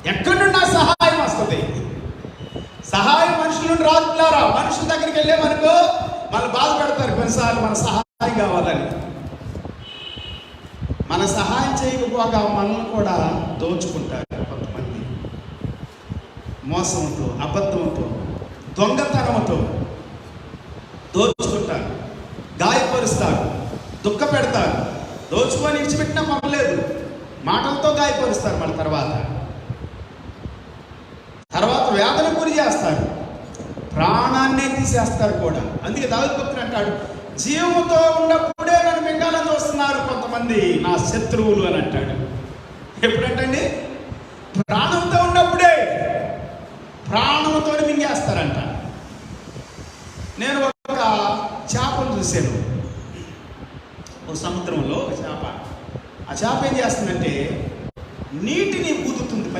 ఎక్కడి నుండి నా సహాయం వస్తుంది? సహాయం మనుషుల నుండి రాదులారా. మనుషుల దగ్గరికి వెళ్ళేమనుకో వాళ్ళు బాధ పెడతారు కొన్నిసార్లు మన సహాయం కావాలని. మన సహాయం చేయకపోగా మనల్ని కూడా దోచుకుంటారు కొంతమంది. మోసంతో, అబద్ధంతో, దొంగతనంతో దోచుకుంటారు, గాయపరుస్తారు, దుఃఖ పెడతారు. దోచుకొని ఇచ్చిపెట్టినా పర్లేదు, మాటలతో గాయపరుస్తారు. మన తర్వాత వేదన గురి చేస్తారు, ప్రాణాన్నే తీసేస్తారు కూడా. అందుకే దావీదు భక్తుడు అంటాడు, జీవముతో ఉన్నప్పుడే నన్ను మింగాలని చూస్తున్నారు కొంతమంది నా శత్రువులు అని అంటాడు. ఎప్పుడంటండి? ప్రాణం